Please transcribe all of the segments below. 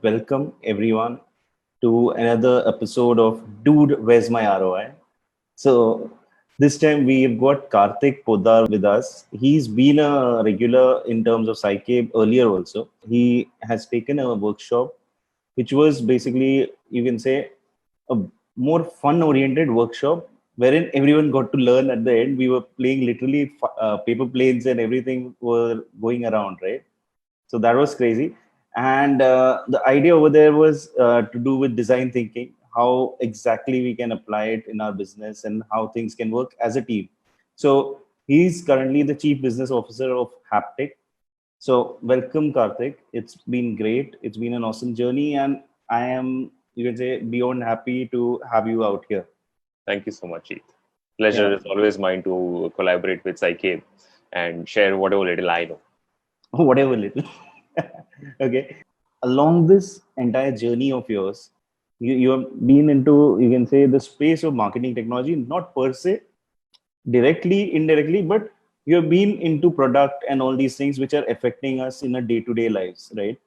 welcome everyone to another episode of Dude, Where's My ROI? So, this time we've got Kartik Poddar with us. He's been a regular in terms of Psyche earlier also. He has taken a workshop, which was basically, you can say, a more fun oriented workshop wherein everyone got to learn at the end. We were playing literally paper planes and everything were going around, right? So that was crazy. And the idea over there was to do with design thinking, how exactly we can apply it in our business and how things can work as a team. So he's currently the chief business officer of Haptik. So welcome, Karthik. It's been great. It's been an awesome journey, and I am, you can say, beyond happy to have you out here. Thank you so much, Heath. Pleasure Yeah, is always mine to collaborate with Psyche and share whatever little I know. whatever little. Okay. Along this entire journey of yours, you have been into, you can say, the space of marketing technology, not per se, directly, indirectly, but you have been into product and all these things which are affecting us in a day-to-day lives, right?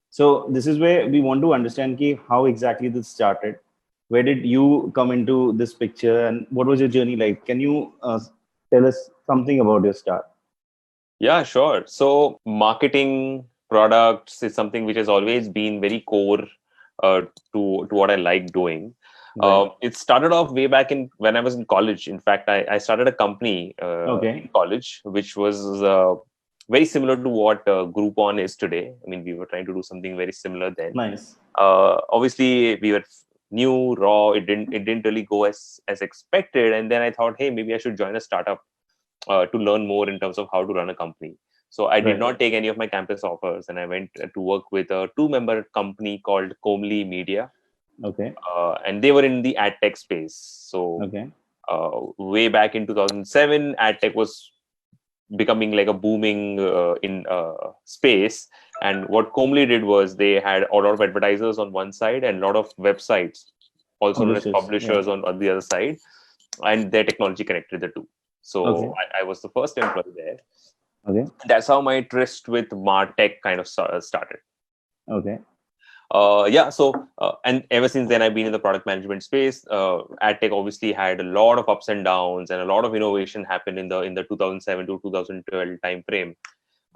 So this is where we want to understand ki, how exactly this started. Where did you come into this picture and what was your journey like? Can you tell us something about your start? Yeah, sure. So, marketing products is something which has always been very core uh, to what I like doing. Right. It started off way back in when I was in college. In fact, I started a company in Okay. college, which was very similar to what Groupon is today. I mean, we were trying to do something very similar then. Nice. Obviously, we were new, raw. It didn't really go as expected. And then I thought, hey, maybe I should join a startup to learn more in terms of how to run a company. So I did Right. not take any of my campus offers, and I went to work with a two-member company called Comely Media, Okay. and they were in the ad tech space. So Okay. way back in 2007, ad tech was becoming like a booming in space. And what Comely did was they had a lot of advertisers on one side and a lot of websites, also known as Publishers. Yeah. publishers on the other side, and their technology connected the two. So Okay. I was the first employee there. Okay. That's how my interest with Martech kind of started. Okay. And ever since then, I've been in the product management space. AdTech obviously had a lot of ups and downs, and a lot of innovation happened in the 2007 to 2012 time frame,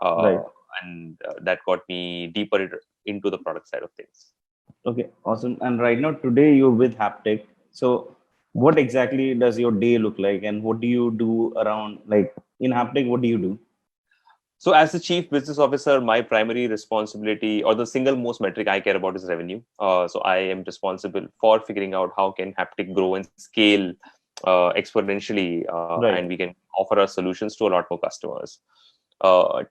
uh, Right. and that got me deeper into the product side of things. Okay. Awesome. And right now, today you're with Haptic. So, what exactly does your day look like, and what do you do around, like in Haptic? What do you do? So, as the chief business officer, my primary responsibility or the single most metric I care about is revenue. So, I am responsible for figuring out how can Haptic grow and scale exponentially, and Right. we can offer our solutions to a lot more customers.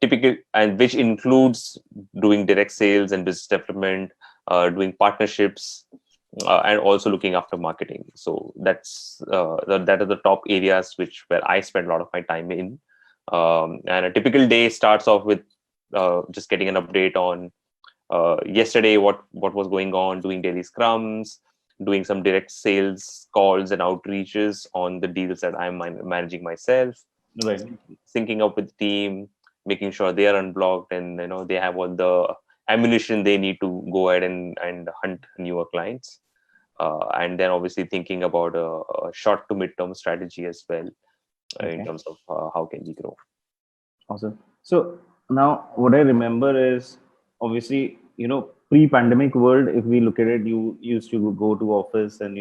Typical, and which includes doing direct sales and business development, doing partnerships, and also looking after marketing. So that are the top areas where I spend a lot of my time in. And a typical day starts off with just getting an update on yesterday, what was going on, doing daily scrums, doing some direct sales calls and outreaches on the deals that I'm managing myself, Right. syncing up with the team, making sure they are unblocked, and they have all the ammunition they need to go ahead and hunt newer clients. And then obviously thinking about a short to mid-term strategy as well, in Okay. terms of how can we grow. Awesome. So now what I remember is obviously, pre-pandemic world, if we look at it, you used to go to office and,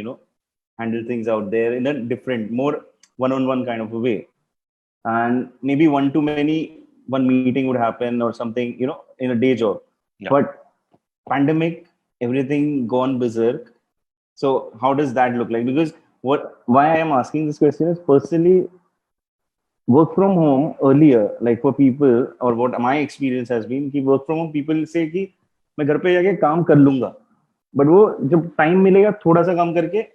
handle things out there in a different, more one-on-one kind of a way. And maybe one too many, one meeting would happen or something, in a day job. Yeah. But pandemic, everything gone berserk. So how does that look like? Because why I am asking this question is personally work from home earlier, like for people, or what my experience has been कि work from home people say कि मैं घर पे जाके काम कर लूंगा, but वो जब time मिलेगा थोड़ा सा काम करके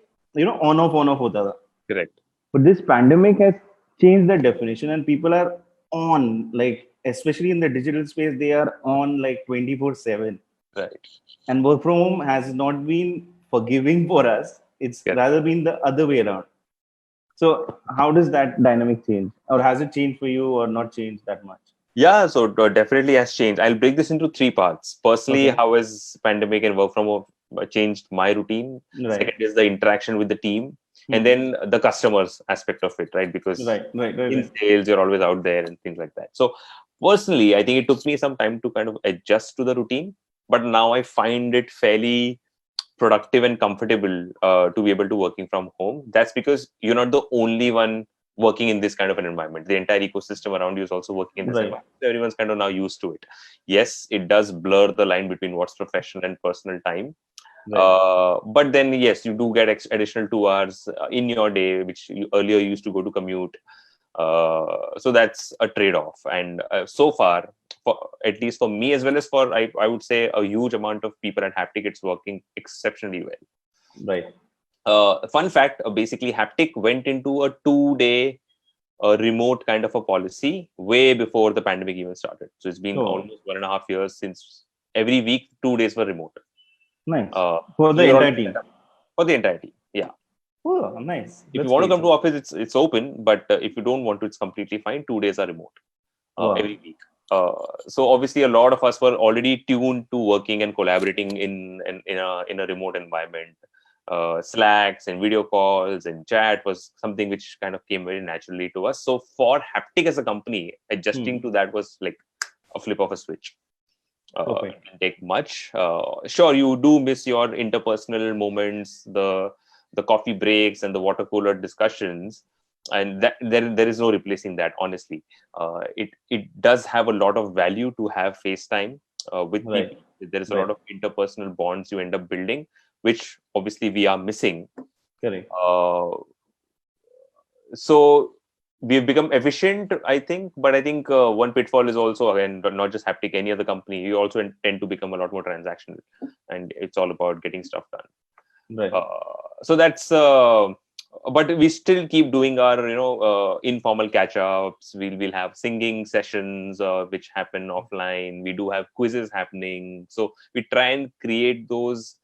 on off होता था. Correct. But this pandemic has changed the definition, and people are on, like especially in the digital space, they are on like 24/7. Right. And work from home has not been forgiving for us. It's Correct. rather been the other way around. So how does that dynamic change, or has it changed for you, or not changed that much? Yeah, so definitely has changed. I'll break this into three parts. Personally, Okay. how has pandemic and work from home changed my routine? Second Right. is the interaction with the team, and Hmm. then the customers aspect of it, right? Because Right. Right. Right. in Right. sales, you're always out there and things like that. So personally, I think it took me some time to kind of adjust to the routine, but now I find it fairly productive and comfortable to be able to working from home. That's because you're not the only one working in this kind of an environment. The entire ecosystem around you is also working in this Right. environment. So everyone's kind of now used to it. Yes, it does blur the line between what's professional and personal time. Right. But then, yes, you do get additional 2 hours in your day, which you earlier used to go to commute. So that's a trade-off. And so far, at least for me as well as for I would say a huge amount of people at Haptik, it's working exceptionally well. Right. Fun fact: basically, Haptik went into a 2 day remote kind of a policy way before the pandemic even started. So it's been Oh, almost 1.5 years since every week 2 days were remote. nice. Uh, For so the you're entire always set team. up for the entire team. Yeah. Oh, nice. If you That's want to great. come to office, it's open. But if you don't want to, it's completely fine. 2 days are remote Wow. every week. So obviously, a lot of us were already tuned to working and collaborating in a remote environment. Slacks and video calls and chat was something which kind of came very naturally to us. So for Haptik as a company, adjusting Hmm. to that was like a flip of a switch. It Perfect. didn't take much. Sure, you do miss your interpersonal moments, the coffee breaks and the water cooler discussions, and that there is no replacing that. Honestly, it does have a lot of value to have FaceTime with Right. people. There is a lot Right. of interpersonal bonds you end up building, which obviously we are missing. Correct. Uh, so we've become efficient, I think, but I think one pitfall is also, again, not just Haptik, any other company, you also tend to become a lot more transactional, and it's all about getting stuff done. Right. So that's but we still keep doing our informal catch ups. We'll have singing sessions which happen offline. We do have quizzes happening, so we try and create those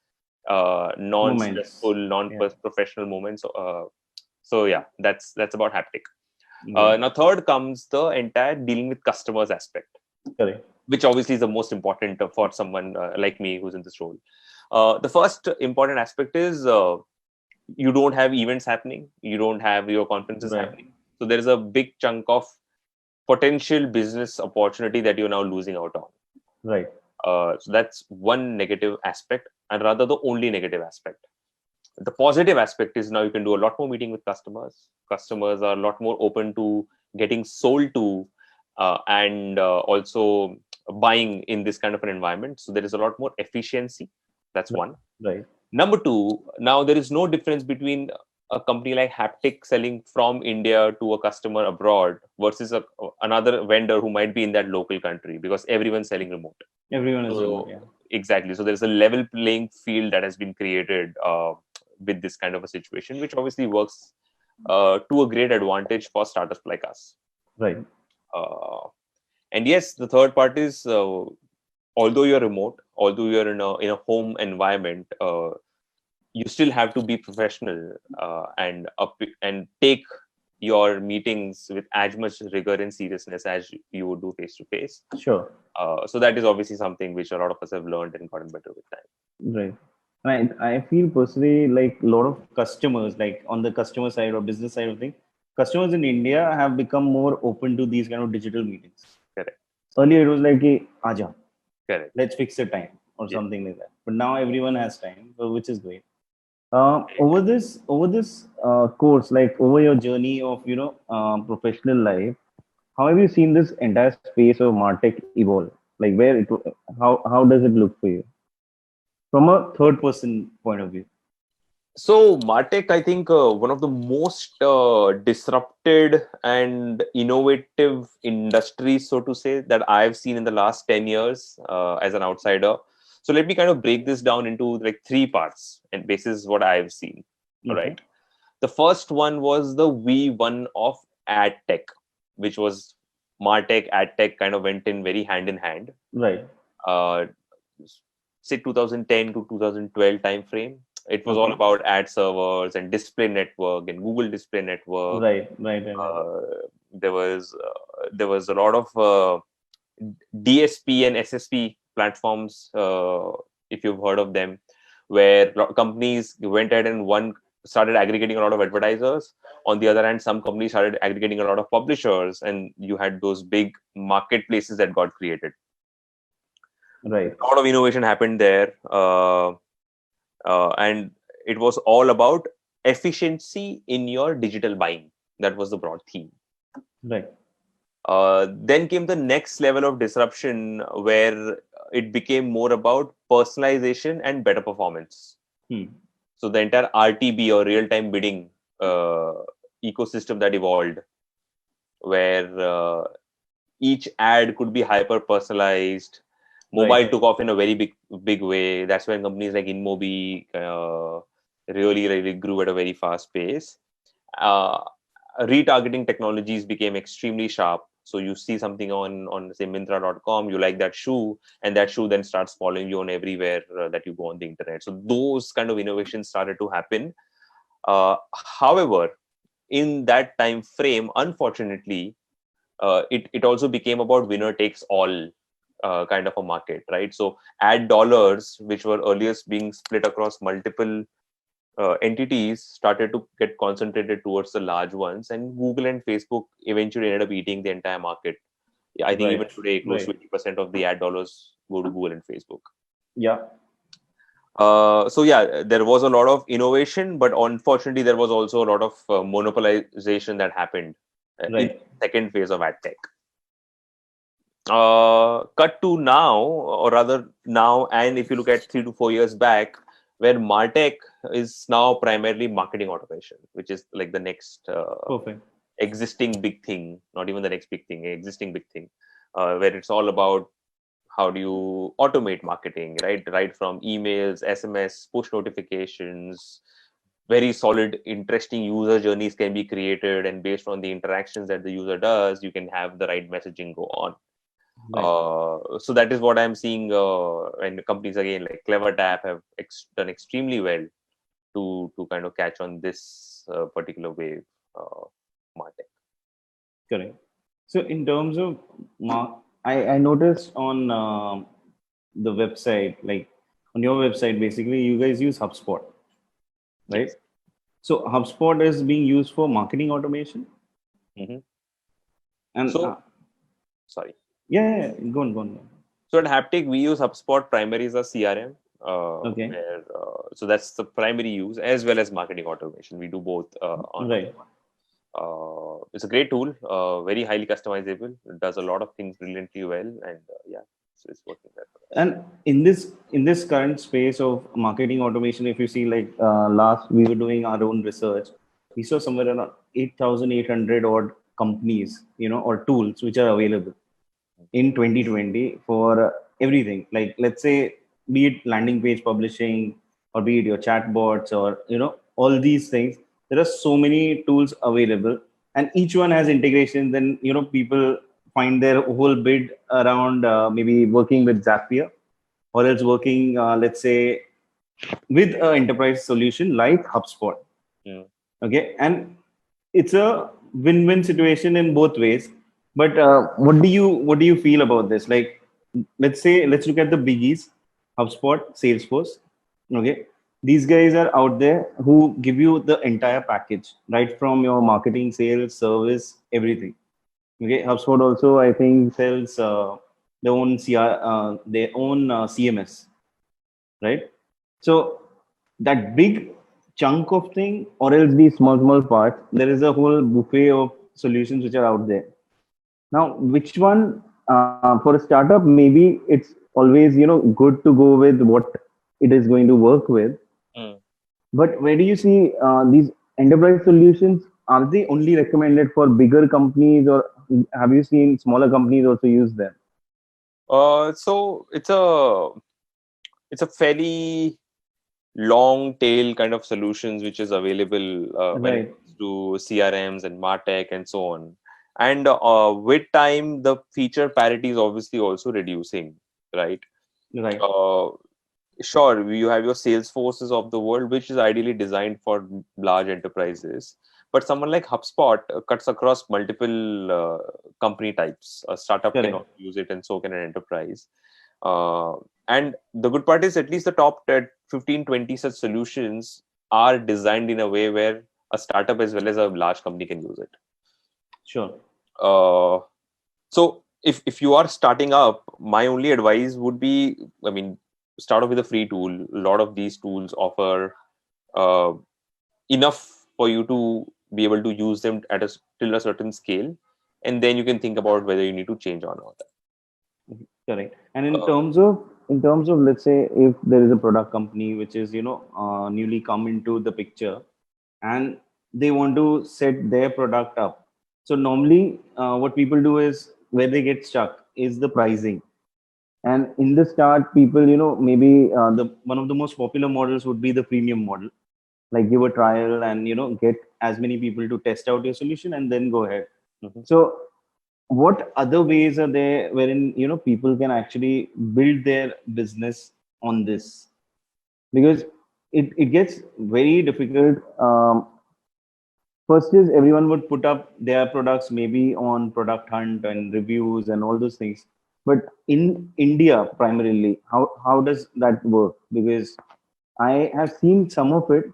non Moments. stressful, non Yeah. professional moments. So yeah, that's about Haptik. Right. Now third comes the entire dealing with customers aspect, Correct. which obviously is the most important for someone like me who's in this role. The first important aspect is you don't have events happening, you don't have your conferences Right. happening, so there is a big chunk of potential business opportunity that you're now losing out on. Right. So that's one negative aspect, and rather the only negative aspect. The positive aspect is now you can do a lot more meeting with customers. Customers are a lot more open to getting sold to and also buying in this kind of an environment. So there is a lot more efficiency. That's Right. one. Right. Number two, now there is no difference between a company like Haptik selling from India to a customer abroad versus another vendor who might be in that local country, because everyone's selling remote. Everyone is remote. So Yeah. exactly. So there's a level playing field that has been created with this kind of a situation, which obviously works to a great advantage for startups like us. Right. Uh, and yes, the third part is although you're remote, although you're in a home environment, you still have to be professional and take your meetings with as much rigor and seriousness as you would do face to face. Sure. So that is obviously something which a lot of us have learned and gotten better with time. Right. I feel personally like a lot of customers, like on the customer side or business side of things, customers in India have become more open to these kind of digital meetings. Correct. Earlier it was like, hey, Aja, Correct. let's fix the time or Yeah. something like that. But now everyone has time, which is great. Over this course, like over your journey of professional life, how have you seen this entire space of Martech evolve? Like how does it look for you from a third person point of view? So Martech, I think one of the most disrupted and innovative industries, so to say, that I've seen in the last 10 years as an outsider. So let me kind of break this down into like three parts, and basis what I've seen. All Okay. right. The first one was the V1 of ad tech, which was Martech, ad tech kind of went in very hand in hand. Right. Uh, say 2010 to 2012 time frame. It was all Okay. about ad servers and display network and Google Display Network. Right. Right. Right. Right. Uh, there was a lot of DSP and SSP platforms, if you've heard of them, where companies went ahead and one started aggregating a lot of advertisers. On the other hand, some companies started aggregating a lot of publishers, and you had those big marketplaces that got created. Right. A lot of innovation happened there, and it was all about efficiency in your digital buying. That was the broad theme. Right. Then came the next level of disruption, where it became more about personalization and better performance. So the entire RTB, or real-time bidding ecosystem, that evolved, where each ad could be hyper personalized. Mobile Right. took off in a very big way. That's when companies like InMobi really grew at a very fast pace. Retargeting technologies became extremely sharp. So you see something on say Myntra.com, you like that shoe, and that shoe then starts following you on everywhere that you go on the internet. So those kind of innovations started to happen. However, in that time frame, unfortunately, it also became about winner takes all kind of a market, right? So ad dollars, which were earlier being split across multiple entities, started to get concentrated towards the large ones, and Google and Facebook eventually ended up eating the entire market. I think even Right. today, close to Right. 80% of the ad dollars go to Google and Facebook. Yeah. So yeah, there was a lot of innovation, but unfortunately, there was also a lot of monopolization that happened in Right. the second phase of ad tech. Cut to now, or rather now, and if you look at 3 to 4 years back, where Martech is now primarily marketing automation, which is like the next Perfect. existing big thing, not even the next big thing, existing big thing, where it's all about how do you automate marketing, right from emails, SMS, push notifications. Very solid, interesting user journeys can be created, and based on the interactions that the user does, you can have the right messaging go on. Right. So that is what I'm seeing, and companies again like CleverTap have done extremely well to kind of catch on this particular wave, Martech. Correct. So in terms of I noticed on the website, like on your website, basically you guys use HubSpot, right? Yes. So HubSpot is being used for marketing automation, Hmm. and So sorry. go on, go on. Go on. So at Haptik, we use HubSpot primary as a CRM. Okay. Where, so that's the primary use, as well as marketing automation. We do both on Right. HubSpot. It's a great tool, very highly customizable. It does a lot of things brilliantly well, and yeah, so it's working well for us. And in this current space of marketing automation, if you see, like last we were doing our own research, we saw somewhere around 8,800 odd companies, or tools which are available in 2020 for everything. Like, let's say, be it landing page publishing, or be it your chatbots, or all these things. There are so many tools available, and each one has integration. Then people find their whole bid around maybe working with Zapier, or else working, let's say, with an enterprise solution like HubSpot. Mm. Okay, and it's a win-win situation in both ways. But what do you feel about this? Like, let's look at the biggies: HubSpot, Salesforce. Okay, these guys are out there who give you the entire package, right from your marketing, sales, service, everything. Okay, HubSpot also, I think, sells their own CMS, right? So that big chunk of thing, or else these small parts, there is a whole buffet of solutions which are out there. Now, which one for a startup? Maybe it's always good to go with what it is going to work with. Mm. But where do you see these enterprise solutions? Are they only recommended for bigger companies, or have you seen smaller companies also use them? So it's a fairly long tail kind of solutions which is available when it Right, comes to CRMs and Martech and so on. And with time, the feature parity is obviously also reducing, right? right, Uh, sure, you have your Salesforces of the world, which is ideally designed for large enterprises, But someone like HubSpot cuts across multiple company types. A startup can Correct. also use it, and so can an enterprise. Uh, and the good part is, at least the top 10, 15, 20 such solutions are designed in a way where a startup as well as a large company can use it. Sure. Uh, so if you are starting up, my only advice would be, I mean, start off with a free tool. A lot of these tools offer uh, enough for you to be able to use them at till a certain scale, and then you can think about whether you need to change or not. Correct. And Uh, in terms of, let's say, if there is a product company which is, newly come into the picture, and they want to set their product up. So normally, what people do is, where they get stuck is the pricing. And in the start, people, maybe the one of the most popular models would be the premium model, like give a trial and get as many people to test out your solution and then go ahead. mhm. So what other ways are there wherein people can actually build their business on this? Because it gets very difficult. First is, everyone would put up their products maybe on product hunt and reviews and all those things, but in India primarily, how does that work? Because I have seen some of it,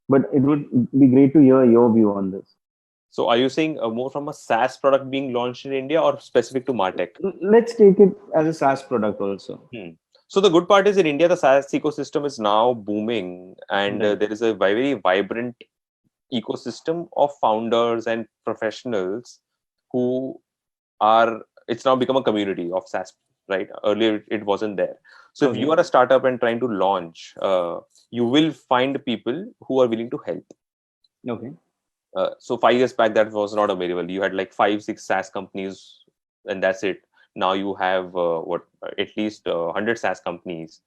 but it would be great to hear your view on this. So are you saying more from a SaaS product being launched in India or specific to Martech? Let's take it as a SaaS product also. Hmm. So the good part is, in India, the SaaS ecosystem is now booming, and Right. there is a very vibrant ecosystem of founders and professionals who are. It's now become a community of SaaS. Right? Earlier, it wasn't there. So if you Okay. are a startup and trying to launch, you will find people who are willing to help. Okay. So 5 years back, that was not available. You had like 5, 6 SaaS companies, and that's it. Now you have at least 100 SaaS companies,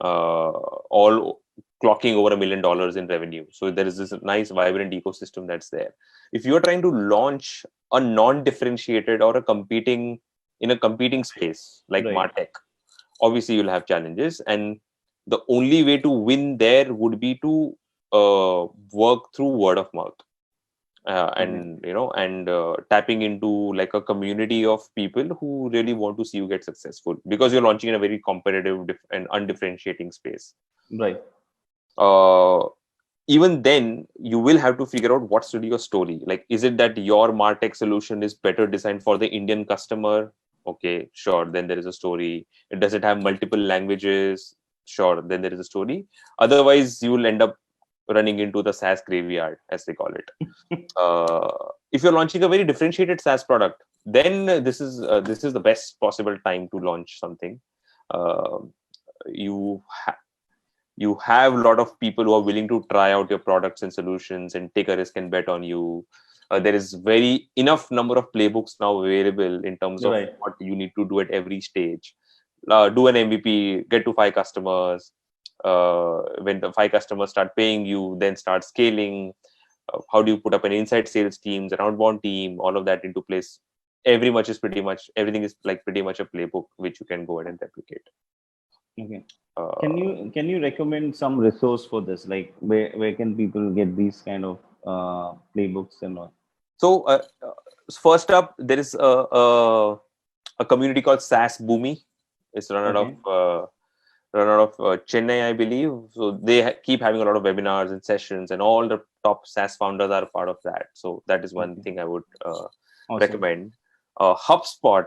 all clocking over $1 million in revenue. So there is this nice, vibrant ecosystem that's there. If you are trying to launch a non-differentiated or a competing space like Right. Martech, obviously you'll have challenges, and the only way to win there would be to work through word of mouth, Okay. and tapping into like a community of people who really want to see you get successful, because you're launching in a very competitive and undifferentiating space. Right. uh, Even then, you will have to figure out what's really your story. Like, is it that your Martech solution is better designed for the Indian customer? Okay, sure, then there is a story. Does it have multiple languages? Sure, then there is a story. Otherwise, you will end up running into the SaaS graveyard, as they call it. If you're launching a very differentiated SaaS product, then this is the best possible time to launch something. Uh, you you have a lot of people who are willing to try out your products and solutions and take a risk and bet on you. There is very enough number of playbooks now available in terms of Right. what you need to do at every stage. Do an MVP, get to 5 customers. When the 5 customers start paying you, then start scaling. How do you put up an inside sales teams, an outbound team, all of that into place? Everything is like pretty much a playbook which you can go ahead and replicate. Okay. Can Uh, you recommend some resource for this? Like, where can people get these kind of playbooks and all? so first up, there is a community called SaaS Boomi. It's Okay. run out of Chennai, I believe. So they keep having a lot of webinars and sessions, and all the top SaaS founders are part of that. So that is one Okay. thing I would Awesome. recommend. HubSpot,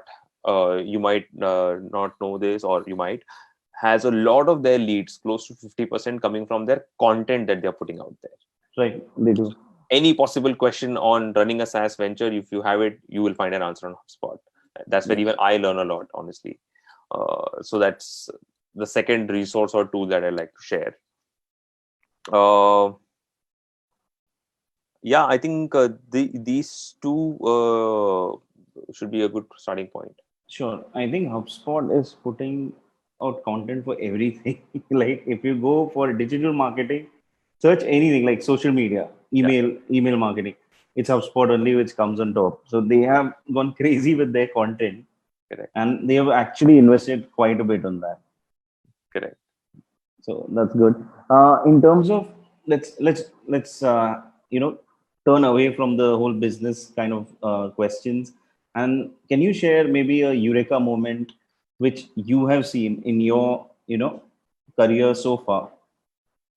you might not know this, or you might, has a lot of their leads, close to 50%, coming from their content that they're putting out there. Right. They do. Any possible question on running a SaaS venture, if you have it, you will find an answer on HubSpot. That's where even Yes. I learn a lot, honestly. So that's the second resource or tool that I like to share. Uh, yeah, I think these two should be a good starting point. Sure. I think HubSpot is putting out content for everything. Like, if you go for digital marketing, search anything like social media, Yeah, email marketing. It's HubSpot only which comes on top. So they have gone crazy with their content, correct, and they have actually invested quite a bit on that. correct. So that's good. In terms of, let's you know turn away from the whole business kind of questions. And can you share maybe a eureka moment which you have seen in your career so far,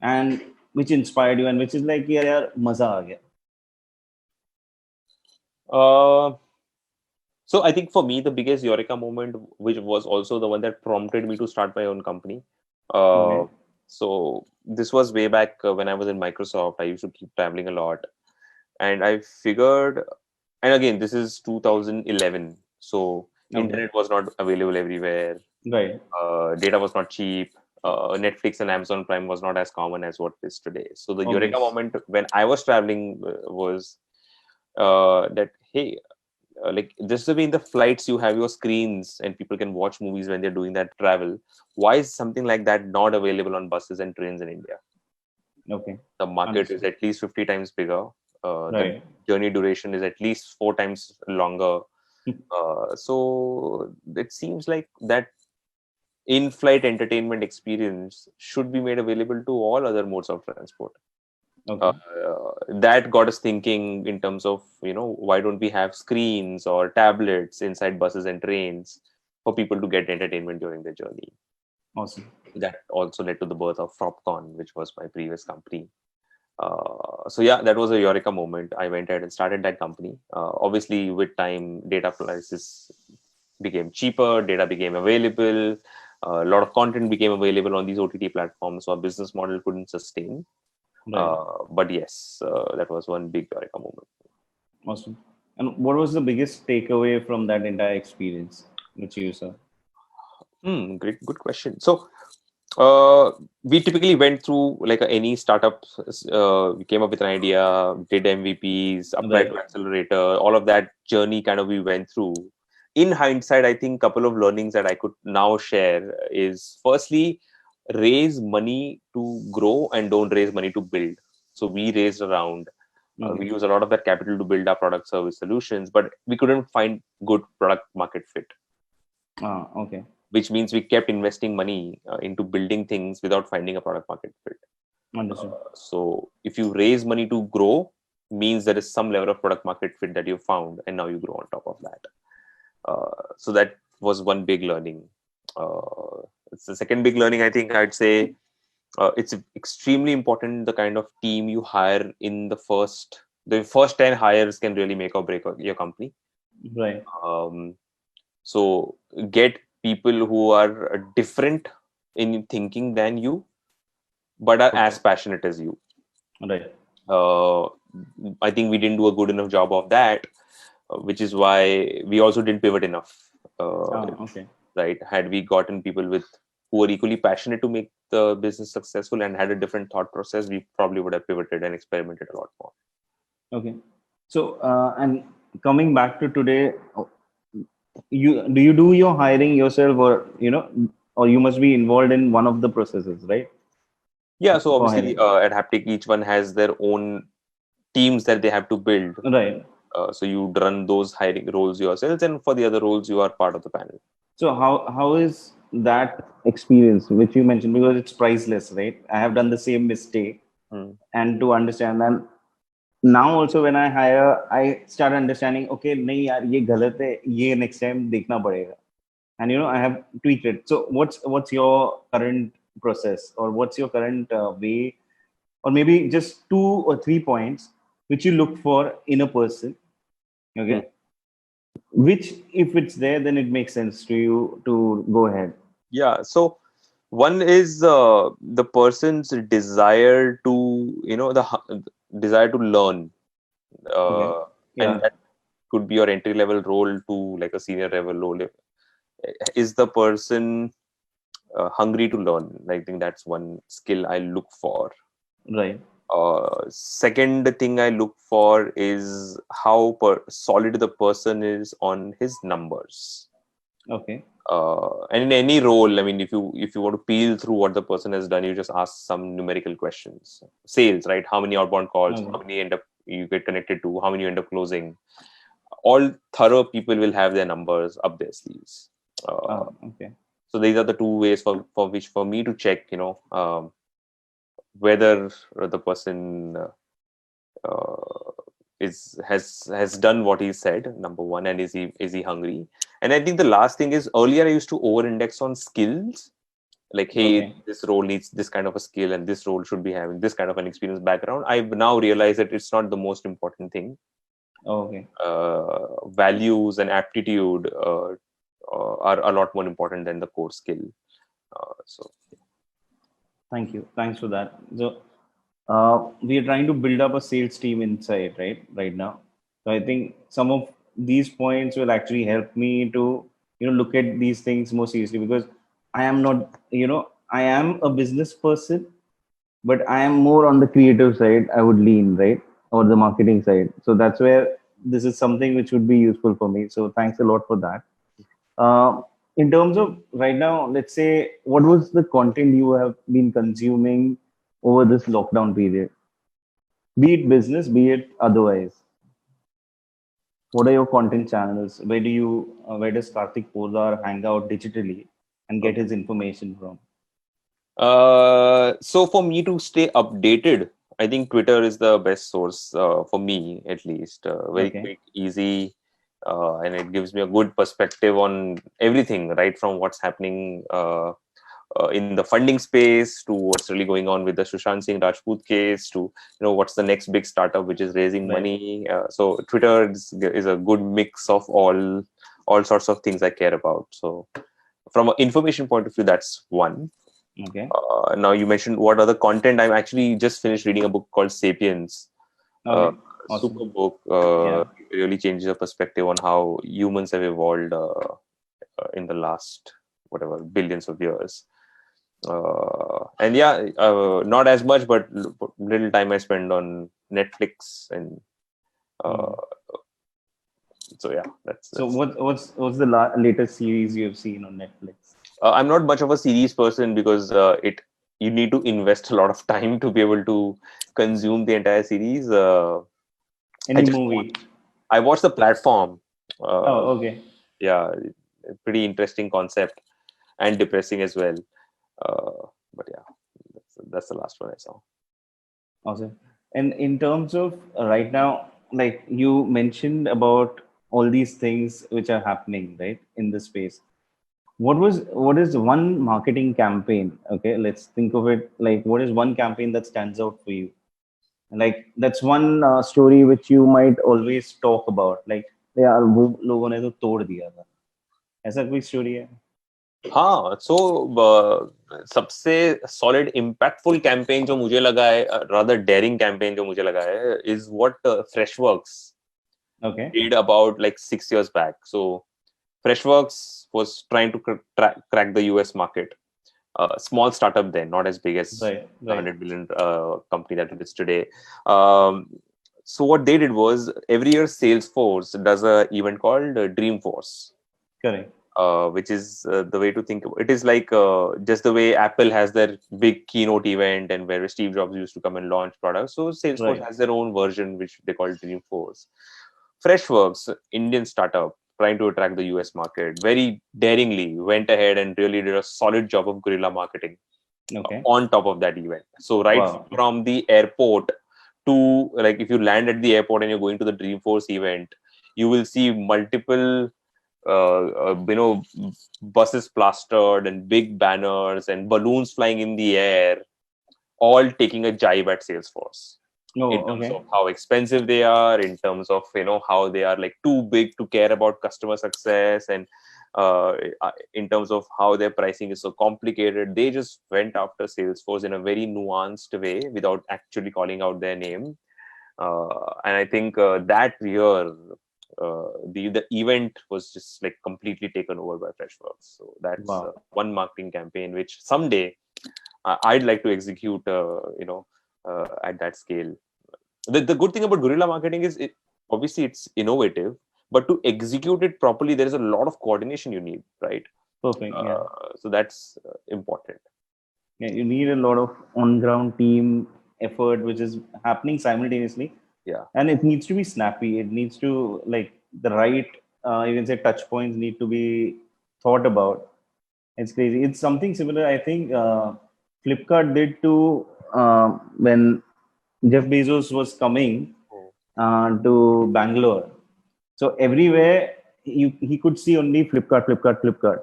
and which inspired you, and which is like, yeah, yaar, maza aa gaya. Uh, so I think for me, the biggest eureka moment, which was also the one that prompted me to start my own company. Uh, Okay. so this was way back when I was in Microsoft. I used to keep traveling a lot, and I figured, and again, this is 2011, so Okay. internet was not available everywhere. Right. Data was not cheap. Netflix and Amazon Prime was not as common as what it is today. So the eureka Obvious. moment when I was traveling was that, hey, like just the way in the flights you have your screens and people can watch movies when they're doing that travel. Why is something like that not available on buses and trains in India? Okay. The market is Understood. at least 50 times bigger. The Right. journey duration is at least 4 times longer. So it seems like that in-flight entertainment experience should be made available to all other modes of transport. uh, Okay. that got us thinking in terms of, why don't we have screens or tablets inside buses and trains for people to get entertainment during their journey. Awesome. That also led to the birth of Fropcon, which was my previous company. So yeah, that was a eureka moment. I went ahead and started that company. Obviously, with time, data prices became cheaper, data became available, a lot of content became available on these OTT platforms, so our business model couldn't sustain. Right. But yes, that was one big eureka moment. Awesome. And what was the biggest takeaway from that entire experience which you saw? Great, good question. So, we typically went through like any startup. We came up with an idea, did MVPs, applied to Right. accelerator, all of that journey kind of we went through. In hindsight, I think a couple of learnings that I could now share is, firstly, raise money to grow and don't raise money to build. So we raised around. Okay. We use a lot of that capital to build our product service solutions, but we couldn't find good product market fit, Okay. which means we kept investing money into building things without finding a product market fit. Understood. So if you raise money to grow, means there is some level of product market fit that you found, and now you grow on top of that. So that was one big learning. It's the second big learning. I think I'd say it's extremely important the kind of team you hire in the first 10 hires can really make or break your company. Right. So get people who are different in thinking than you, but are Okay. as passionate as you. Right. uh, I think we didn't do a good enough job of that, which is why we also didn't pivot enough. Okay. Right? Had we gotten people who were equally passionate to make the business successful and had a different thought process, we probably would have pivoted and experimented a lot more. Okay. So, and coming back to today, you do your hiring yourself, or or you must be involved in one of the processes, right? Yeah. So For obviously, hiring. at Haptik, each one has their own teams that they have to build. Right. So you run those hiring roles yourselves, and for the other roles, you are part of the panel. So how is that experience which you mentioned, because it's priceless, right? I have done the same mistake, Hmm. and to understand, and now also when I hire, I start understanding. Okay, नहीं यार ये गलत है, ये next time देखना पड़ेगा, and I have tweaked it. So what's your current process, or what's your current way, or maybe just 2 or 3 points which you look for in a person, Hmm. okay? Which, if it's there, then it makes sense to you to go ahead. Yeah. So one is the person's desire to, desire to learn, Okay. uh, and Yeah. that could be your entry level role to like a senior level role. Is the person hungry to learn? I think that's one skill I look for. Right. Second thing I look for is how solid the person is on his numbers. Okay. And in any role, I mean, if you want to peel through what the person has done, you just ask some numerical questions. Sales, right? How many outbound calls? Okay. How many end up you get connected to? How many you end up closing? All thorough people will have their numbers up their sleeves. Okay. So these are the two ways for me to check, whether the person has done what he said, number one, and is he hungry? And I think the last thing is, earlier I used to over index on skills, like, hey, Okay. this role needs this kind of a skill and this role should be having this kind of an experience background. I've now realized that it's not the most important thing. Okay. Values and aptitude are a lot more important than the core skill. So Thank you. Thanks for that. So, we are trying to build up a sales team inside, right now. So I think some of these points will actually help me to, look at these things more seriously, because I am not, I am a business person, but I am more on the creative side. I would lean, right, or the marketing side. So that's where this is something which would be useful for me. So thanks a lot for that. Uh, in terms of right now, let's say, what was the content you have been consuming over this lockdown period? Be it business, be it otherwise. What are your content channels? Where does Kartik Poddar hang out digitally and get his information from? So for me to stay updated, I think Twitter is the best source for me, at least. Very Okay, quick, easy, and it gives me a good perspective on everything, right from what's happening in the funding space to what's really going on with the Sushant Singh Rajput case to what's the next big startup which is raising right. money. So Twitter is a good mix of all sorts of things I care about. So from an information point of view, that's one. Okay, Now you mentioned what other content. I'm actually just finished reading a book called Sapiens. Uh, okay, awesome. Super book. Yeah. Really changes your perspective on how humans have evolved in the last whatever billions of years. And yeah, not as much, but little time I spend on Netflix, and uh, Mm. so yeah, So that's. what's the latest series you have seen on Netflix? I'm not much of a series person because it you need to invest a lot of time to be able to consume the entire series. I Any just movie? watch. I watched the platform. Uh, Oh, okay. yeah, pretty interesting concept and depressing as well. But yeah, that's the last one I saw. Awesome. And in terms of right now, like you mentioned about all these things which are happening, right, in the space. What is one marketing campaign? Okay, let's think of it like, what is one campaign that stands out for you? Like that's one story which you might always talk about. Like, यार वो लोगों ने तो तोड़ दिया था. ऐसा कोई story है? हाँ, so सबसे solid impactful campaign जो मुझे लगा है, rather daring campaign जो मुझे लगा है, is what Freshworks Okay. did about like 6 years back. So Freshworks was trying to crack the US market. Small startup then, not as big as Right. the Right. 100 billion company that it is today. Um, so what they did was, every year Salesforce does a event called Dreamforce, Correct. which is the way to think of it. Is like just the way Apple has their big keynote event and where Steve Jobs used to come and launch products. So Salesforce Right. has their own version, which they call Dreamforce. Freshworks, Indian startup trying to attract the US market, very daringly went ahead and really did a solid job of guerrilla marketing Okay. on top of that event. So right Wow. from the airport to, like, if you land at the airport and you're going to the Dreamforce event, you will see multiple buses plastered and big banners and balloons flying in the air, all taking a jibe at Salesforce in Oh, terms okay. of how expensive they are, in terms of how they are like too big to care about customer success, and in terms of how their pricing is so complicated. They just went after Salesforce in a very nuanced way without actually calling out their name. And I think that year, the event was just like completely taken over by Freshworks. So that's Wow. one marketing campaign which someday I'd like to execute. At that scale. The good thing about guerrilla marketing is, obviously it's innovative, but to execute it properly, there is a lot of coordination you need, right? Perfect. Yeah. So that's important. Yeah, you need a lot of on-ground team effort, which is happening simultaneously, Yeah. and it needs to be snappy. It needs to like the right, you can say, touch points need to be thought about. It's crazy. It's something similar. I think Flipkart did to when Jeff Bezos was coming. to Bangalore. So everywhere he could see only Flipkart, Flipkart, Flipkart,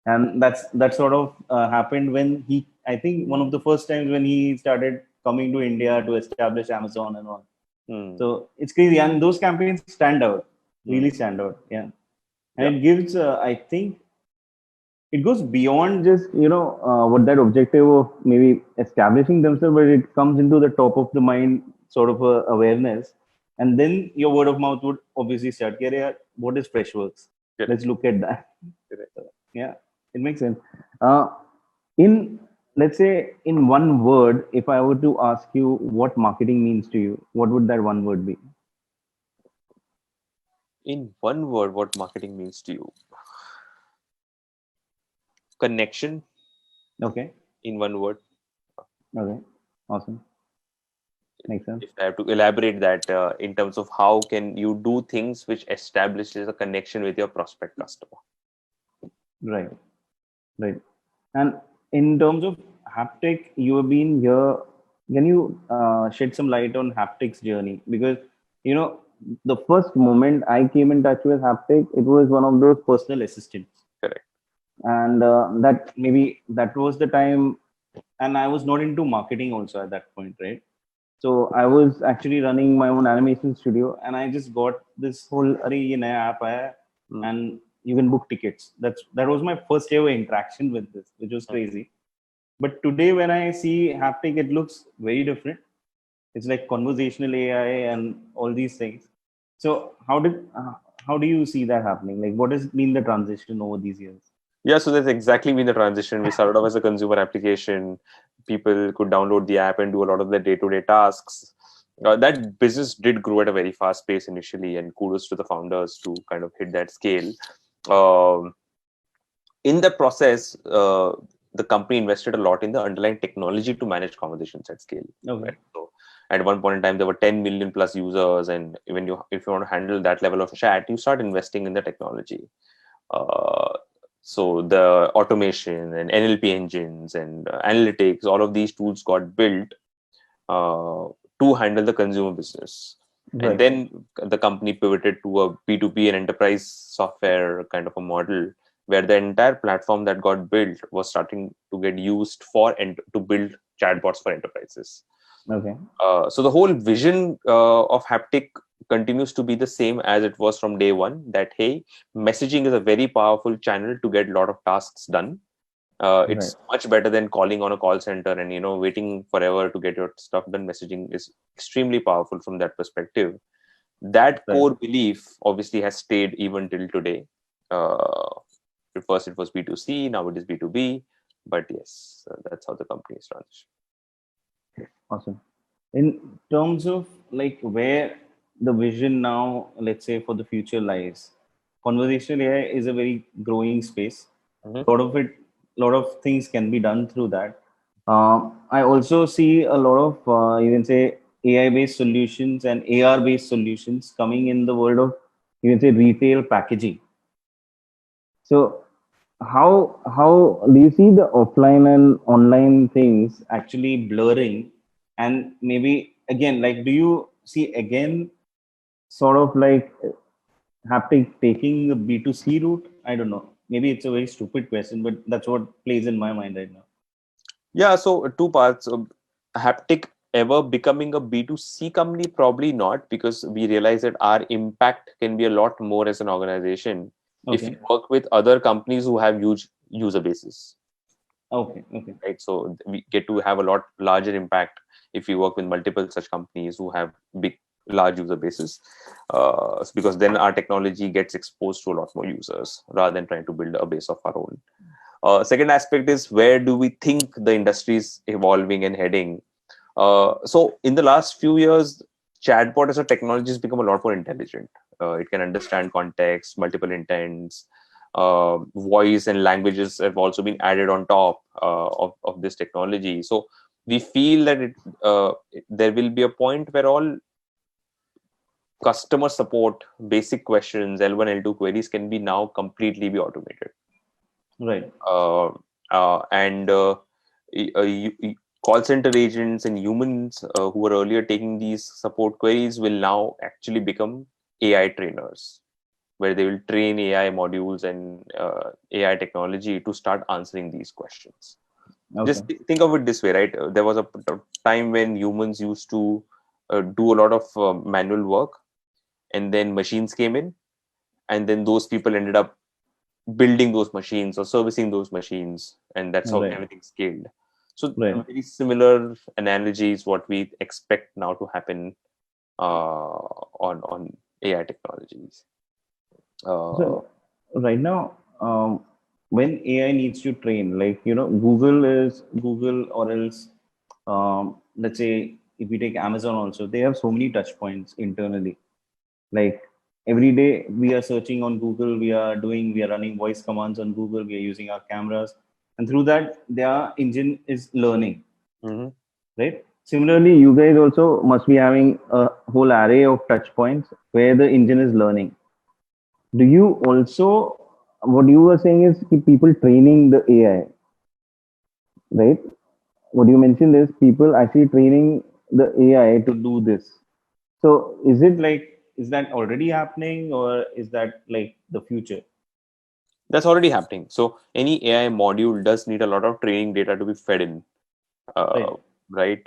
and that sort of happened when he. I think one of the first times when he started coming to India to establish Amazon and all. Hmm. So it's crazy, and those campaigns stand out, really Hmm. stand out. Yeah, and Yeah. it gives. I think it goes beyond just what that objective of maybe establishing themselves, but it comes into the top of the mind sort of awareness, and then your word of mouth would obviously start. Yeah, what is Freshworks? Correct. Let's look at that. Correct. So, yeah, it makes sense. In let's say in one word, if I were to ask you what marketing means to you, what would that one word be? In one word, what marketing means to you? Connection. Okay, In one word. okay, awesome, makes sense. If I have to elaborate that in terms of how can you do things which establishes a connection with your prospect customer. Right, right. And in terms of Haptik, you have been here. Can you shed some light on Haptik's journey? Because you know, the first moment I came in touch with Haptik, it was one of those personal assistants, Correct. and that maybe that was the time. And I was not into marketing also at that point, right? So I was actually running my own animation studio, and I just got this whole "Arey ye naya app aaya, Mm. and you can book tickets." That was my first ever interaction with this, which was Mm. crazy. But today, when I see Haptik, it looks very different. It's like conversational AI and all these things. So how do you see that happening? Like, what has been the transition over these years? Yeah, so that's exactly been the transition. We started off as a consumer application. People could download the app and do a lot of their day-to-day tasks. That business did grow at a very fast pace initially, and kudos to the founders to kind of hit that scale. Um, in the process, the company invested a lot in the underlying technology to manage conversations at scale. Okay, Right? So, at one point in time, there were 10 million plus users, and if you want to handle that level of chat, you start investing in the technology. Uh, so the automation and NLP engines and analytics, all of these tools got built uh, to handle the consumer business. And right, then the company pivoted to a B2B and enterprise software kind of a model where the entire platform that got built was starting to get used to build chatbots for enterprises. okay, So the whole vision of Haptik continues to be the same as it was from day one. That hey, messaging is a very powerful channel to get a lot of tasks done. right, It's much better than calling on a call center and waiting forever to get your stuff done. Messaging is extremely powerful from that perspective. That right. core belief obviously has stayed even till today. Uh, at first it was B2C, now it is B2B. But yes, that's how the company is transitioned. Awesome. In terms of like where the vision now, let's say for the future lies, conversational AI is a very growing space. Mhm. A lot of things can be done through that. I also see a lot of you can say AI based solutions and AR based solutions coming in the world of you can say retail packaging. So how do you see the offline and online things actually blurring? And maybe again, like, do you see again sort of like Haptic taking the B2C route? I don't know. Maybe it's a very stupid question, but that's what plays in my mind right now. Yeah, so two parts. Haptic ever becoming a B2C company? Probably not, because we realize that our impact can be a lot more as an organization if Okay. you work with other companies who have huge user bases, Okay. Okay. right? So we get to have a lot larger impact if we work with multiple such companies who have large user bases, because then our technology gets exposed to a lot more users rather than trying to build a base of our own. Second aspect is where do we think the industry is evolving and heading? So in the last few years, chatbot as a technology has become a lot more intelligent. It can understand context, multiple intents, voice and languages have also been added on top of this technology. So we feel that there will be a point where all customer support, basic questions, L1, L2 queries can be now completely be automated. Right. uh, and y- uh, you, you- call center agents and humans who were earlier taking these support queries will now actually become AI trainers, where they will train AI modules and AI technology to start answering these questions. Okay. Just think of it this way, right? There was a time when humans used to do a lot of manual work, and then machines came in, and then those people ended up building those machines or servicing those machines, and that's how Right. everything scaled. So a Right. very similar analogy is what we expect now to happen on AI technologies. Uh, So right now, when AI needs to train, like Google is Google, or else let's say if we take Amazon also, they have so many touch points internally. Like every day we are searching on Google, we are running voice commands on Google, we are using our cameras, and through that their engine is learning, mhm. right? Similarly, you guys also must be having a whole array of touch points where the engine is learning. Do you also, what you were saying is keep people training the AI, right? What you mentioned is people actually training the AI to do this. So is it like, is that already happening, or is that like the future? That's already happening. So any AI module does need a lot of training data to be fed in, uh, Right. right?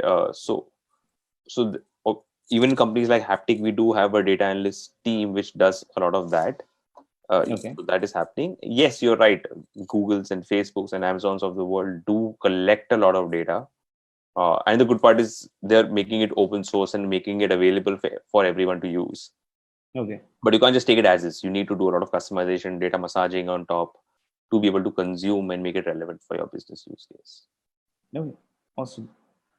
Even companies like Haptik, we do have a data analyst team which does a lot of that. Okay. So that is happening. Yes, you're right. Googles and Facebooks and Amazons of the world do collect a lot of data. And the good part is they're making it open source and making it available for everyone to use. Okay. But you can't just take it as is. You need to do a lot of customization, data massaging on top to be able to consume and make it relevant for your business use case. Okay. Awesome.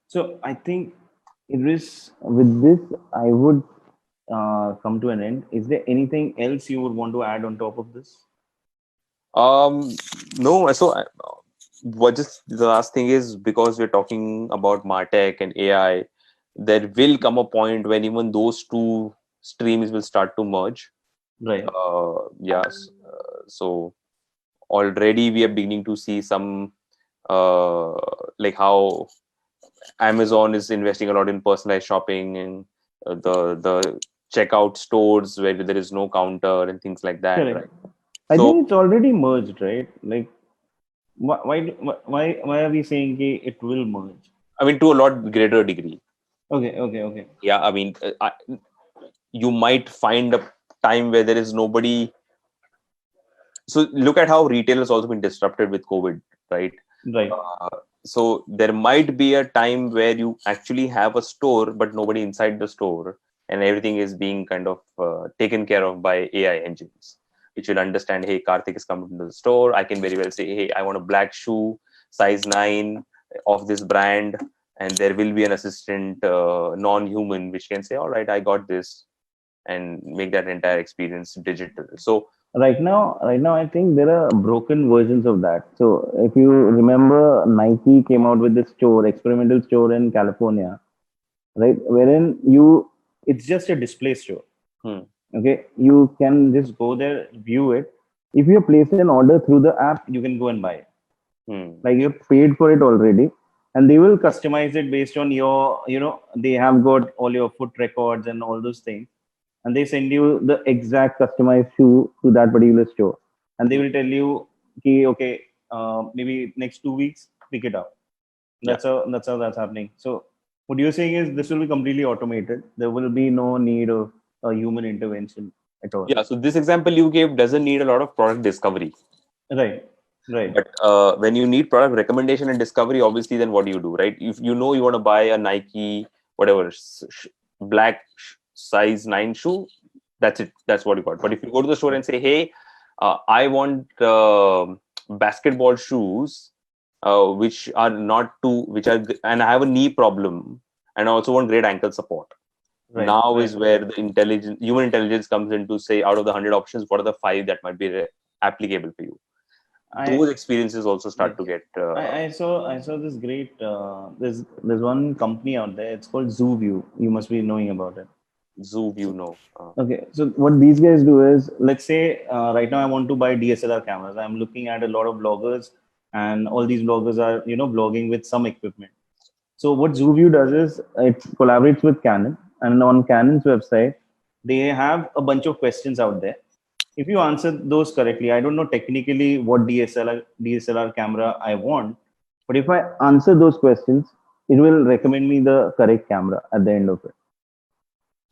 So I think it is with this, I would come to an end. Is there anything else you would want to add on top of this? No, what just the last thing is, because we're talking about Martech and AI, there will come a point when even those two streams will start to merge. Right. Yes. So already we are beginning to see some uh, like how Amazon is investing a lot in personalized shopping and the checkout stores where there is no counter and things like that, Correct. right? I So think it's already merged, right? Like, why are we saying it will merge? I mean, to a lot greater degree. Okay. Okay. Okay. Yeah, I mean, you might find a time where there is nobody. So look at how retail has also been disrupted with COVID, right? Right. So there might be a time where you actually have a store but nobody inside the store, and everything is being kind of taken care of by AI engines, which will understand, hey, Kartik is coming to the store, I can very well say, hey, I want a black shoe, size 9 of this brand, and there will be an assistant non-human which can say, all right, I got this, and make that entire experience digital. So Right now, I think there are broken versions of that. So if you remember, Nike came out with this store, experimental store in California, right? Wherein it's just a display store. hmm, Okay, you can just go there, view it. If you place an order through the app, you can go and buy it. hmm, Like you've paid for it already, and they will customize it based on your, they have got all your foot records and all those things, and they send you the exact customized shoe to that particular store, and they hmm, will tell you, okay, maybe next 2 weeks, pick it up. yeah. That's how that's happening. So what you're saying is this will be completely automated. There will be no need of a human intervention at all. Yeah, so this example you gave doesn't need a lot of product discovery. Right. Right. But when you need product recommendation and discovery, obviously, then what do you do, right? If you know you want to buy a Nike, whatever, black size 9 shoe, that's it. That's what you got. But if you go to the store and say, hey, I want basketball shoes, and I have a knee problem, and I also want great ankle support. Right. Now Right. is where the human intelligence comes in to say, out of the 100 options, what are the 5 that might be applicable for you? I Those experiences also start Yes. to get I saw this great there's one company out there. It's called ZooView. You must be knowing about it. zoo view. So No, okay, so what these guys do is, let's say right now I want to buy DSLR cameras. I'm looking at a lot of bloggers, and all these bloggers are blogging with some equipment. So what ZooView does is it collaborates with Canon, and on Canon's website, they have a bunch of questions out there. If you answer those correctly, I don't know technically what DSLR camera I want, but if I answer those questions, it will recommend me the correct camera at the end of it.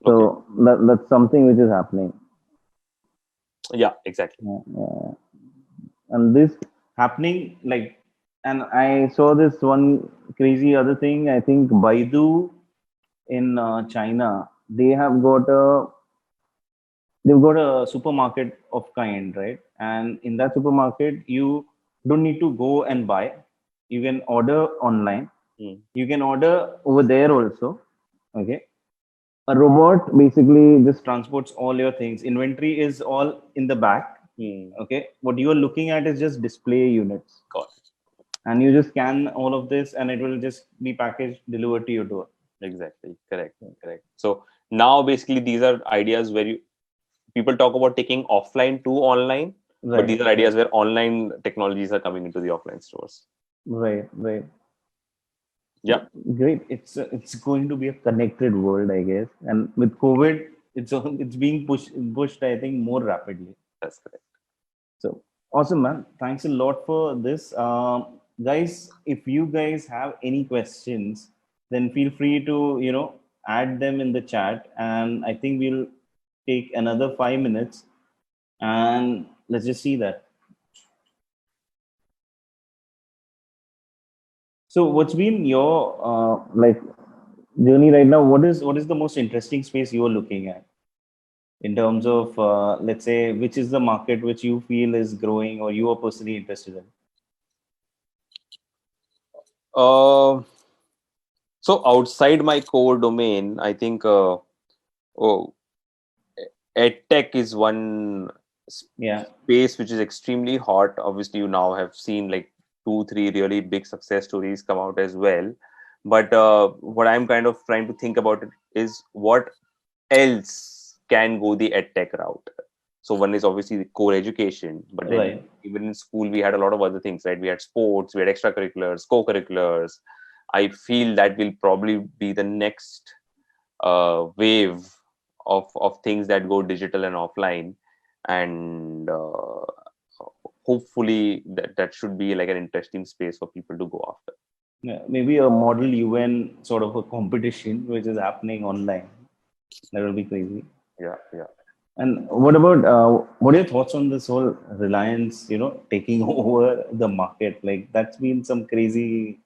Okay. So that's something which is happening. Yeah, exactly. Yeah. And this happening like, and I saw this one crazy other thing. I think Baidu in China, they've got a supermarket of kind, right? And in that supermarket, you don't need to go and buy. You can order online. Mm. You can order over there also. Okay. A robot basically just transports all your things. Inventory is all in the back. Mm. Okay. What you are looking at is just display units. Got And you just scan all of this and it will just be packaged, delivered to your door. it. Exactly. Correct. Correct. So now basically these are ideas where people talk about taking offline to online, but Right. these are ideas where online technologies are coming into the offline stores. Right. Yeah, Great. It's going to be a connected world, I guess. And with COVID, it's being pushed. I think more rapidly. that's correct. So awesome, man. Thanks a lot for this, guys. If you guys have any questions, then feel free to add them in the chat, and I think we'll take another 5 minutes and let's just see that. So, what's been your journey right now? What is the most interesting space you are looking at in terms of let's say which is the market which you feel is growing or you are personally interested in? Uh, so outside my core domain, I think oh, EdTech is one Yeah, space which is extremely hot. Obviously, you now have seen like 2, 3 really big success stories come out as well. But what I'm kind of trying to think about it is what else can go the EdTech route. So one is obviously the core education, but then right. even in school we had a lot of other things, right? We had sports, we had extracurriculars, co-curriculars. I feel that will probably be the next wave of things that go digital and offline, and hopefully that should be like an interesting space for people to go after. Yeah, maybe a model UN sort of a competition which is happening online. That will be crazy. Yeah. And what are your thoughts on this whole Reliance, taking over the market? Like that's been some crazy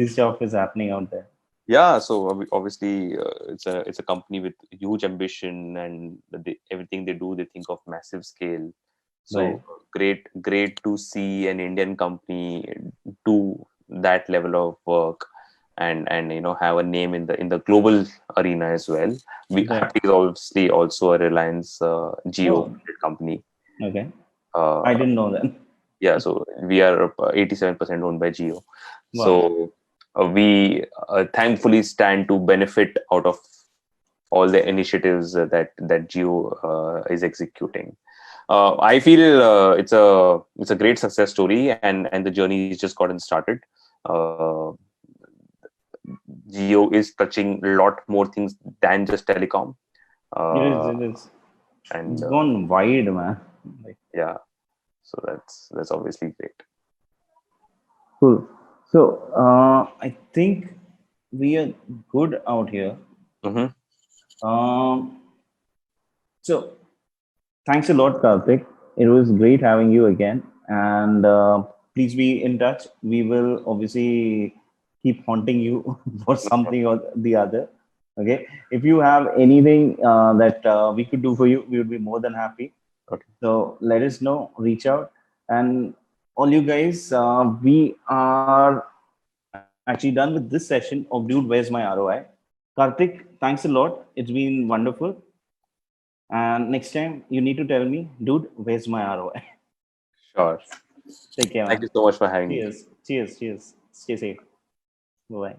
stuff is happening out there. Yeah, so obviously it's a company with huge ambition, and everything they do, they think of massive scale. Right. So great to see an Indian company do that level of work, and have a name in the global arena as well. Right. Haptik is obviously also a Reliance Geo Oh, company. okay. I Uh, didn't know that. yeah, so we are 87% owned by Geo. Wow. So we thankfully stand to benefit out of all the initiatives that Geo is executing. I feel it's a great success story, and the journey has just gotten started. Uh, Geo is touching a lot more things than just telecom, It is. uh, It is. It's and gone wide, man. Like, yeah, so that's obviously great. cool. So I think we are good out here. Mm-hmm. Um, so thanks a lot, Karthik. It was great having you again. And please be in touch. We will obviously keep haunting you for something or the other. Okay. If you have anything that we could do for you, we would be more than happy. Okay. So let us know, reach out. And all you guys, we are actually done with this session of Dude, Where's My ROI? Karthik, thanks a lot. It's been wonderful. And next time you need to tell me, dude, where's my ROI? Sure. Take care, Thank man. you so much for having me. Cheers. Cheers. Cheers. Stay safe. Bye bye.